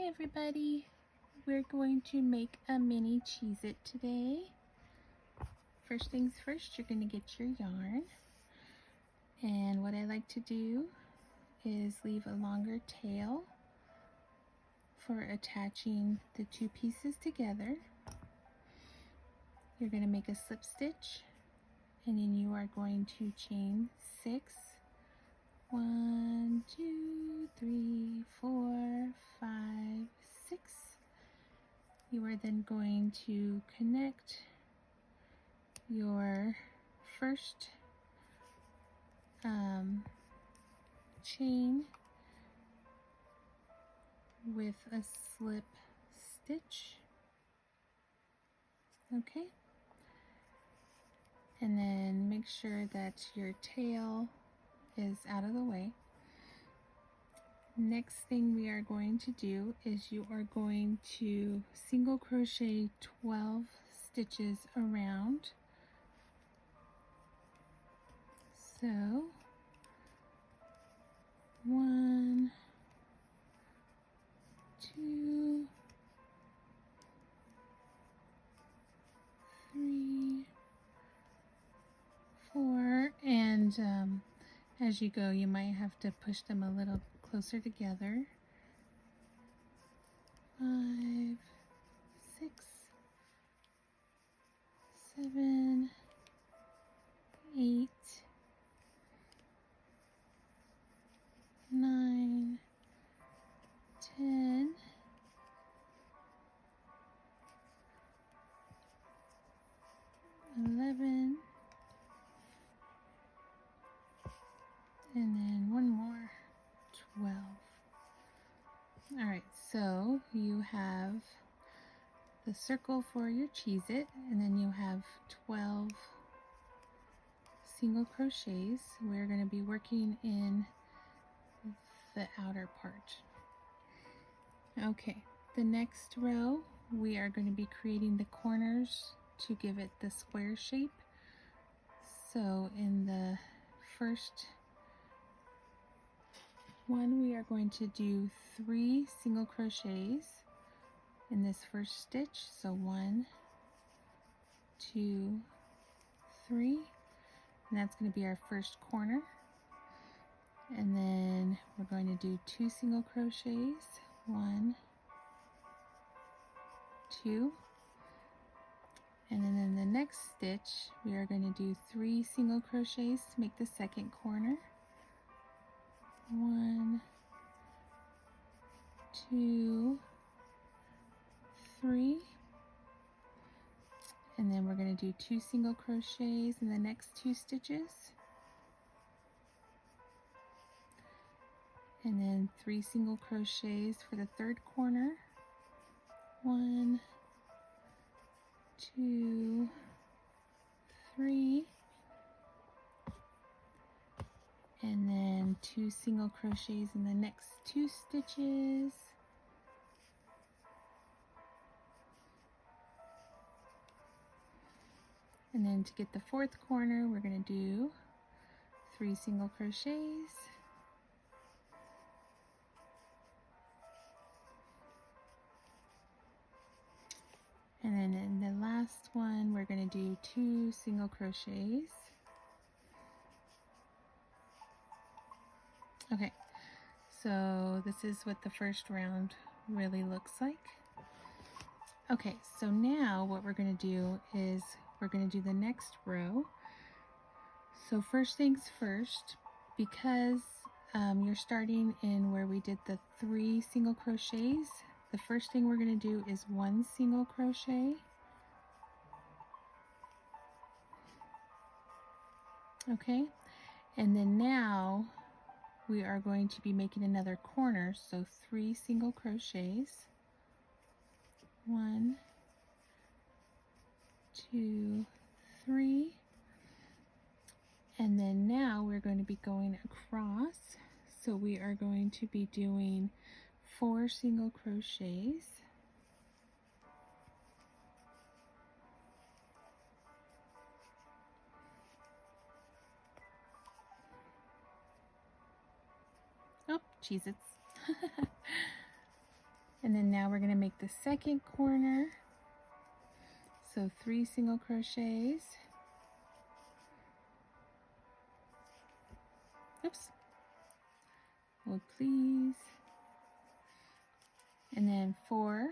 Hi everybody, we're going to make a mini Cheez-It today. First things first, you're going to get your yarn, and what I like to do is leave a longer tail for attaching the two pieces together. You're going to make a slip stitch, and then you are going to chain 6. 1, 2, 3, 4, 5, 6. You are then going to connect your first chain with a slip stitch, okay, and then make sure that your tail is out of the way. Next thing we are going to do is you are going to single crochet 12 stitches around. So 1, 2, 3, 4, and as you go you might have to push them a little closer together. 5, 6, 7, 8, 9, 10, 11, and then one more, 12. Alright, so you have the circle for your Cheez-It, and then you have 12 single crochets. We're going to be working in the outer part. Okay, the next row we are going to be creating the corners to give it the square shape. So in the first one we are going to do 3 single crochets in this first stitch. So 1, 2, 3, and that's going to be our first corner. And then we're going to do 2 single crochets, 1, 2, and then in the next stitch we are going to do 3 single crochets to make the second corner. 1, 2, 3, and then we're going to do 2 single crochets in the next 2 stitches, and then 3 single crochets for the third corner. 1, 2, 3, and then 2 single crochets in the next 2 stitches, and then to get the fourth corner we're going to do 3 single crochets, and then in the last one we're going to do 2 single crochets. Okay, so this is what the first round really looks like. Okay, so now what we're going to do is we're going to do the next row. So first things first, because you're starting in where we did the 3 single crochets, the first thing we're going to do is 1 single crochet, okay, and then now we are going to be making another corner, so 3 single crochets, 1, 2, 3, and then now we're going to be going across, so we are going to be doing 4 single crochets, oh, Cheez-Its. And then now we're going to make the second corner. So 3 single crochets. Oops. Hold please. And then 4.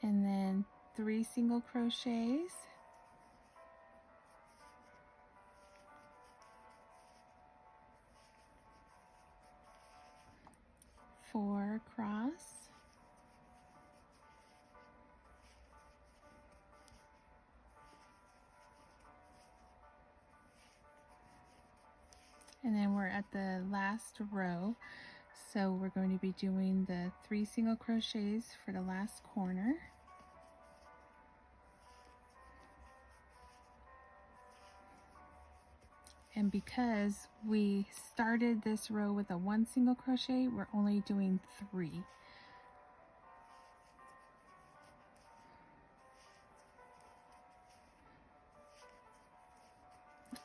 And then 3 single crochets. 4 across. And then we're at the last row, so we're going to be doing the 3 single crochets for the last corner. And because we started this row with a 1 single crochet, we're only doing 3.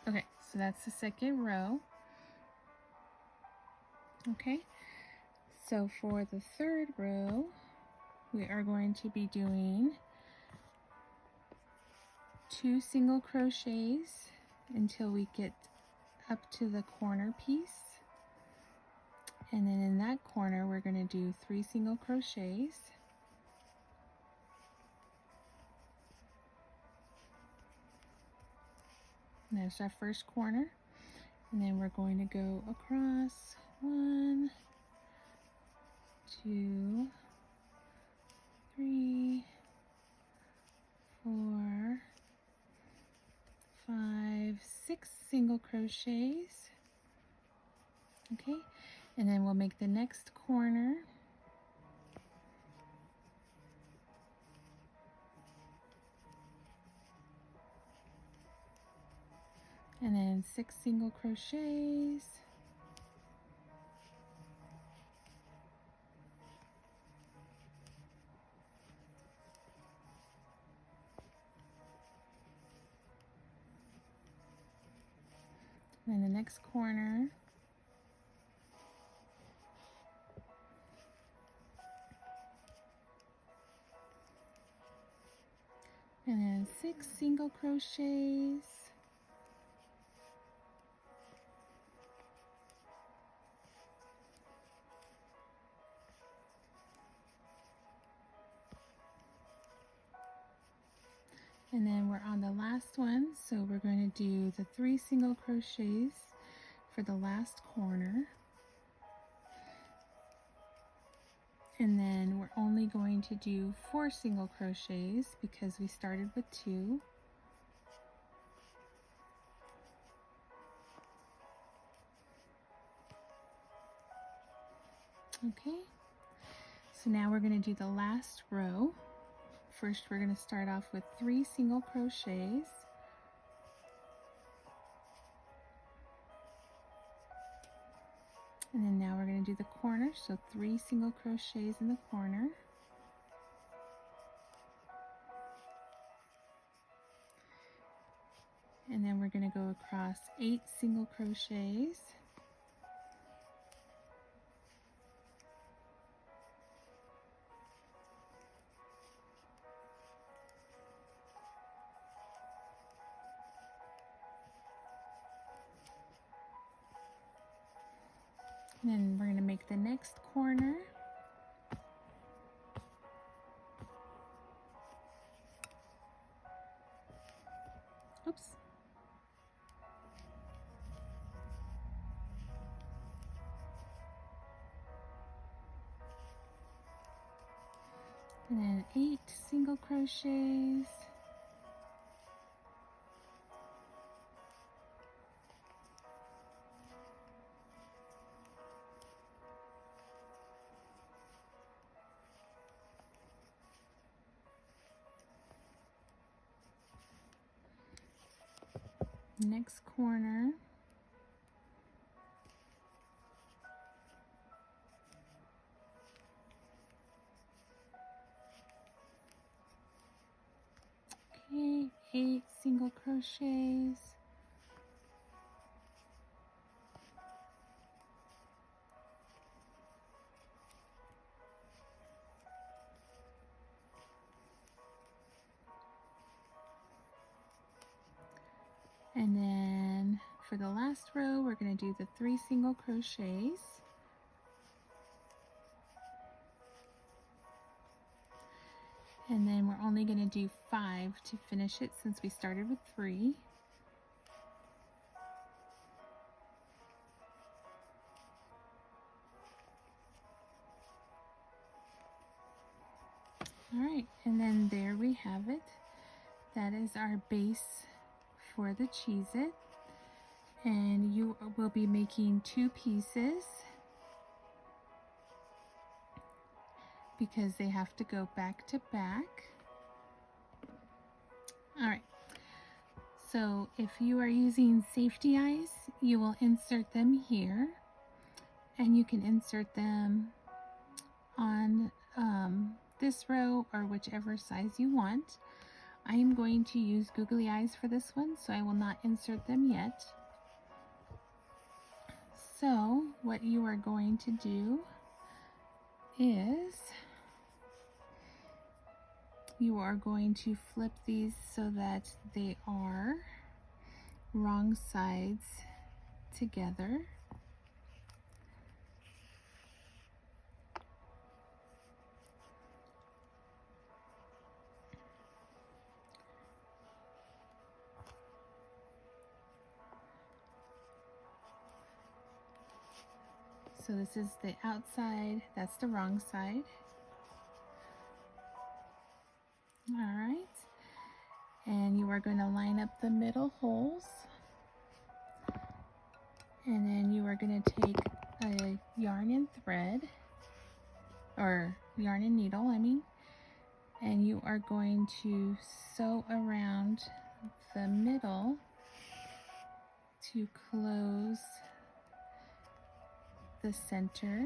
Okay, so that's the second row. Okay, so for the third row, we are going to be doing 2 single crochets until we get up to the corner piece. And then in that corner, we're going to do 3 single crochets. And there's our first corner. And then we're going to go across 1, 2, 3, 4, 5, 6 single crochets. Okay, and then we'll make the next corner. And then 6 single crochets. And then the next corner. And then 6 single crochets. And then we're on the last one, so we're going to do the 3 single crochets for the last corner. And then we're only going to do 4 single crochets because we started with 2. Okay, so now we're going to do the last row. First, we're going to start off with 3 single crochets. And then now we're going to do the corner, so 3 single crochets in the corner. And then we're going to go across 8 single crochets. And then we're going to make the next corner. Oops. And then 8 single crochets. Next corner. Okay, 8 single crochets. And then for the last row, we're going to do the 3 single crochets. And then we're only going to do 5 to finish it since we started with 3. Alright, and then there we have it. That is our base for the Cheez-It. And you will be making 2 pieces because they have to go back to back. Alright, so if you are using safety eyes, you will insert them here, and you can insert them on this row or whichever size you want. I am going to use googly eyes for this one, so I will not insert them yet. So what you are going to do is you are going to flip these so that they are wrong sides together. So this is the outside, that's the wrong side. Alright, and you are going to line up the middle holes, and then you are going to take a yarn and thread, or yarn and needle, I mean, and you are going to sew around the middle to close the center,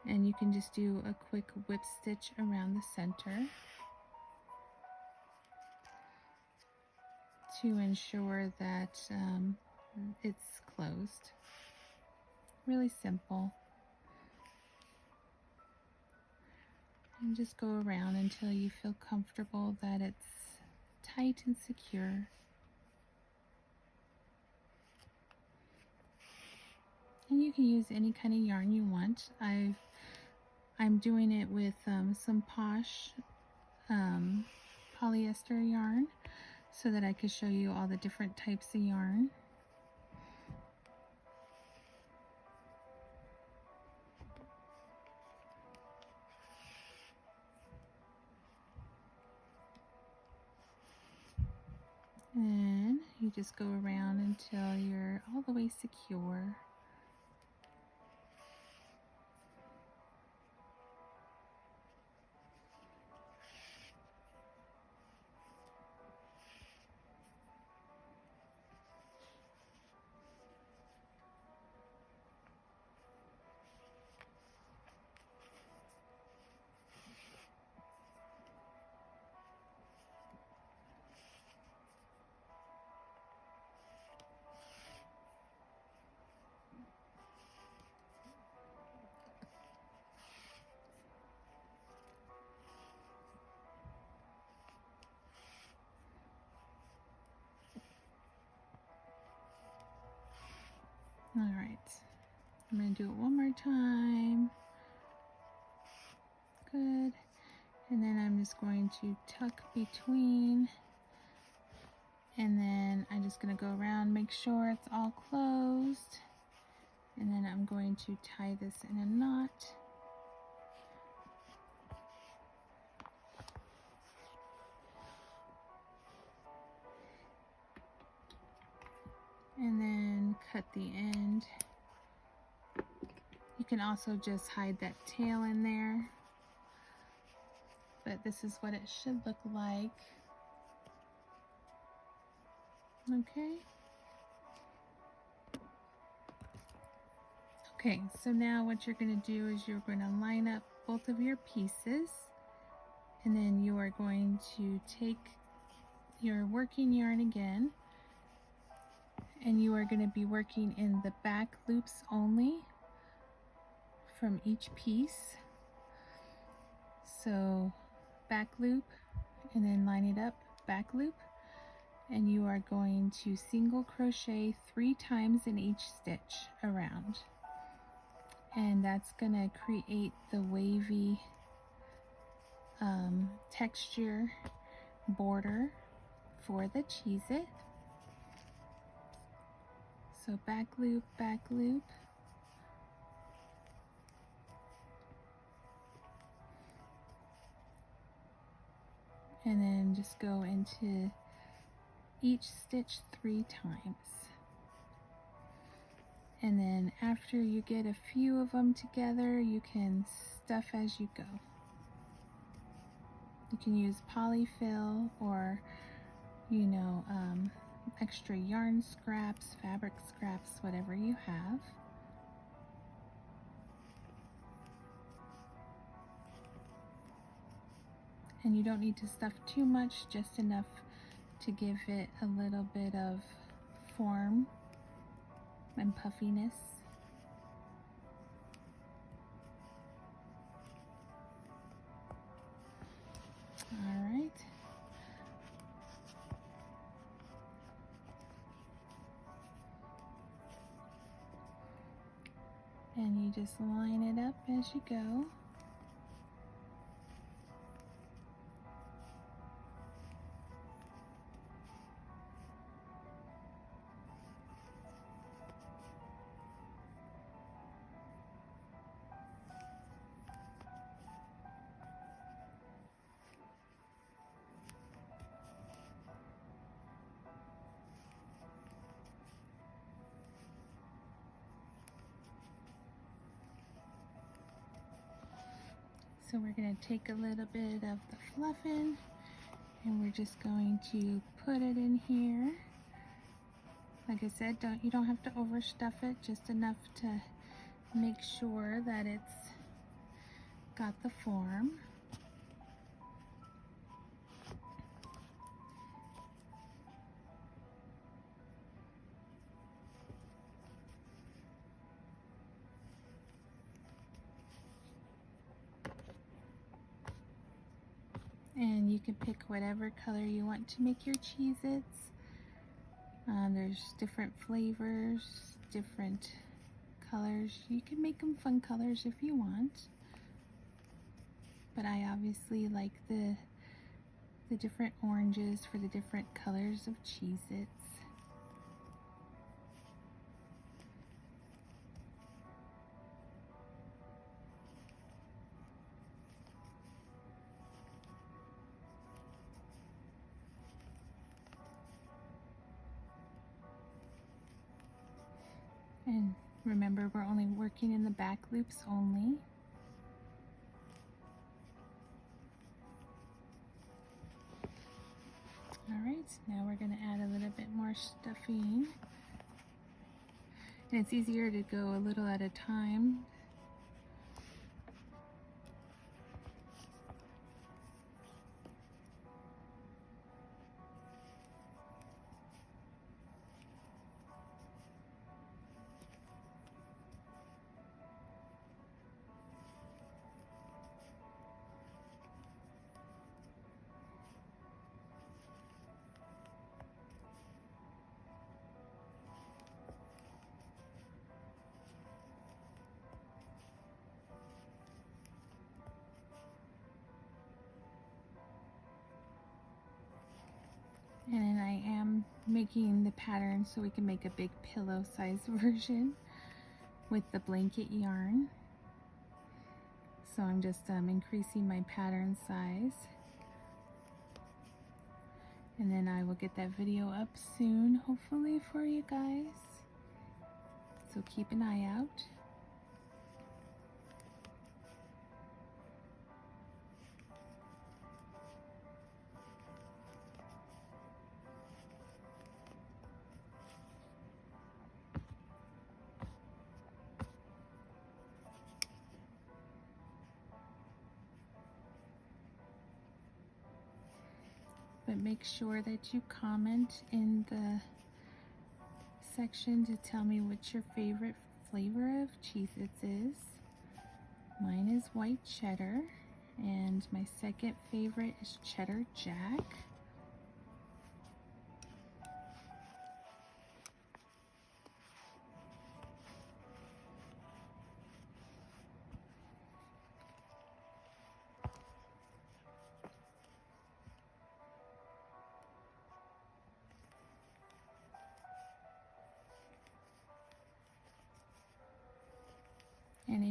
and you can just do a quick whip stitch around the center to ensure that it's closed. Really simple. And just go around until you feel comfortable that it's tight and secure. And you can use any kind of yarn you want. I'm doing it with some Posh polyester yarn so that I could show you all the different types of yarn. And you just go around until you're all the way secure. Alright, I'm going to do it one more time. Good. And then I'm just going to tuck between, and then I'm just going to go around, make sure it's all closed, and then I'm going to tie this in a knot. And then cut the end. You can also just hide that tail in there, but this is what it should look like. Okay. Okay, so now what you're going to do is you're going to line up both of your pieces, and then you are going to take your working yarn again, and you are going to be working in the back loops only from each piece. So back loop, and then line it up, back loop, and you are going to single crochet 3 times in each stitch around, and that's going to create the wavy texture border for the Cheez-It. So back loop, and then just go into each stitch 3 times. And then after you get a few of them together, you can stuff as you go. You can use polyfill or, you know, extra yarn scraps, fabric scraps, whatever you have. And you don't need to stuff too much, just enough to give it a little bit of form and puffiness. All right. And you just line it up as you go. So we're going to take a little bit of the fluffing and we're just going to put it in here. Like I said, you don't have to overstuff it, just enough to make sure that it's got the form. And you can pick whatever color you want to make your Cheez-Its. There's different flavors, different colors. You can make them fun colors if you want. But I obviously like the different oranges for the different colors of Cheez-Its. And remember, we're only working in the back loops only. Alright, now we're going to add a little bit more stuffing. And it's easier to go a little at a time. And then I am making the pattern so we can make a big pillow size version with the blanket yarn. So I'm just increasing my pattern size. And then I will get that video up soon, hopefully, for you guys. So keep an eye out. But make sure that you comment in the section to tell me what your favorite flavor of Cheez-Its is. Mine is white cheddar, and my second favorite is cheddar jack.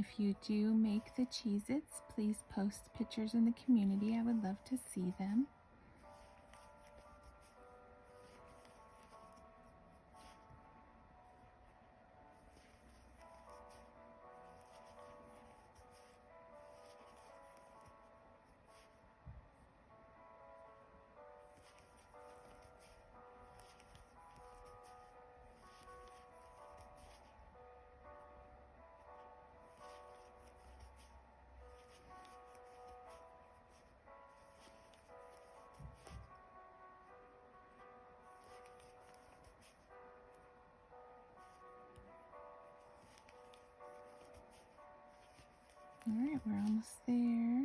if you do make the Cheez-Its, please post pictures in the community. I would love to see them. Alright, we're almost there.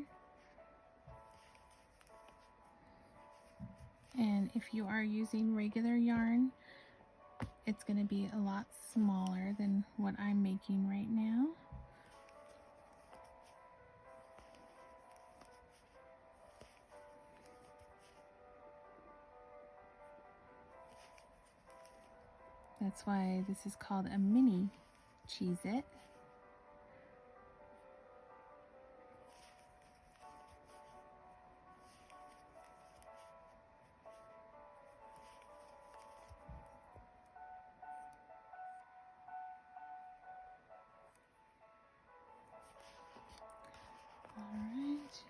And if you are using regular yarn, it's going to be a lot smaller than what I'm making right now. That's why this is called a mini Cheez-It. Alright.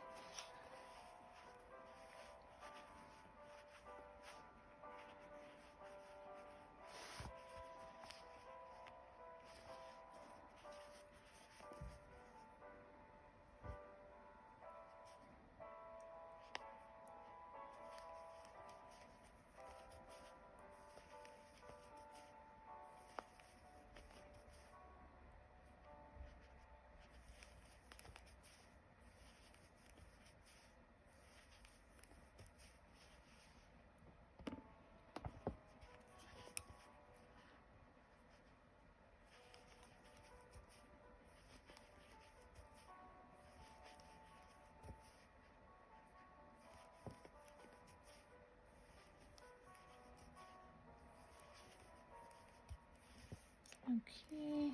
Okay.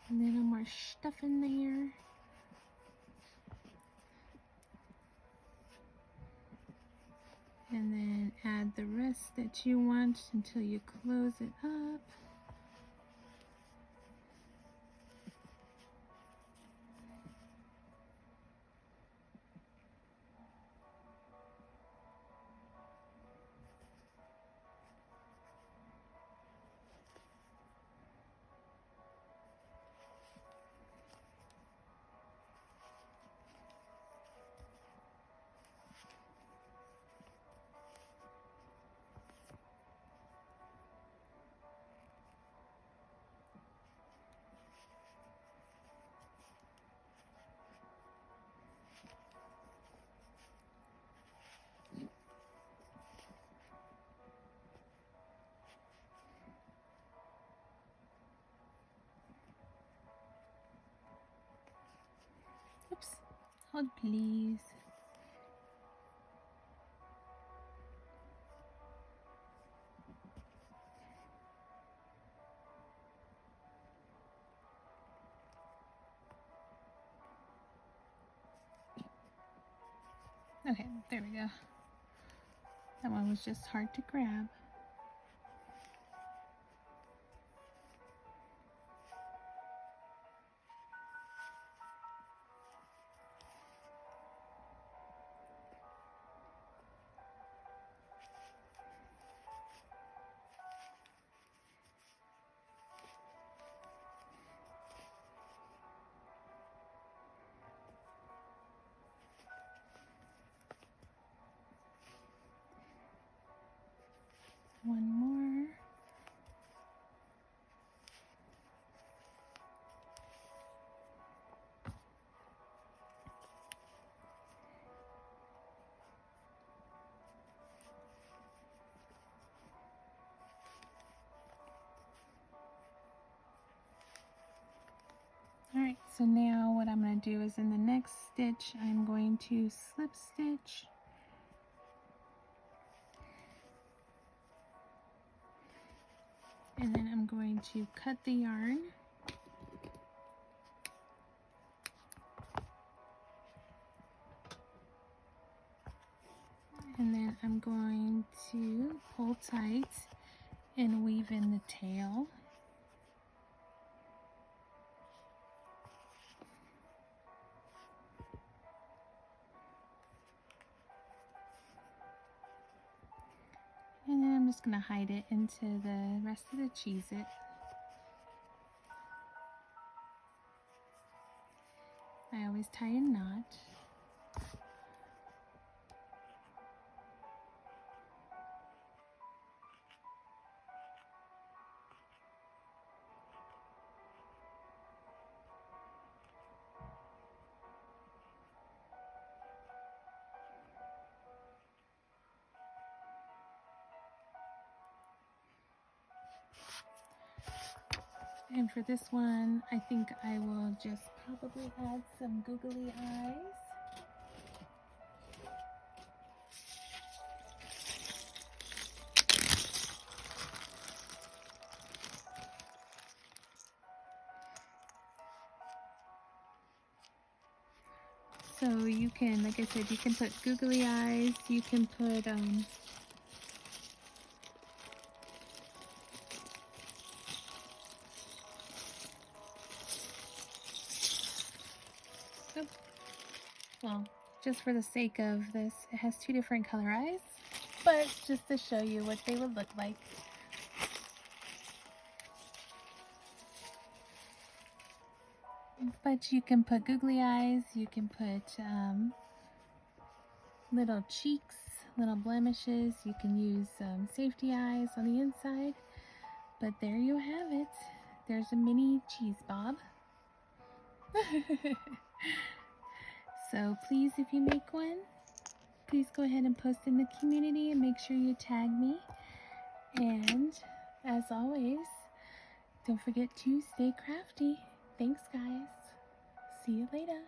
And then more stuff in there. And then add the rest that you want until you close it up. Oops. Hold please. Okay, there we go. That one was just hard to grab. One more. Alright, so now what I'm going to do is in the next stitch, I'm going to slip stitch And then I'm going to cut the yarn. And then I'm going to pull tight and weave in the tail. And then I'm just going to hide it into the rest of the Cheez-It. I always tie a knot. And for this one, I think I will just probably add some googly eyes. So you can, like I said, you can put googly eyes, you can put well, just for the sake of this, it has two different color eyes, but just to show you what they would look like. But you can put googly eyes, you can put little cheeks, little blemishes, you can use safety eyes on the inside. But there you have it. There's a mini cheese bob. So please, if you make one, please go ahead and post in the community and make sure you tag me. And as always, don't forget to stay crafty. Thanks, guys. See you later.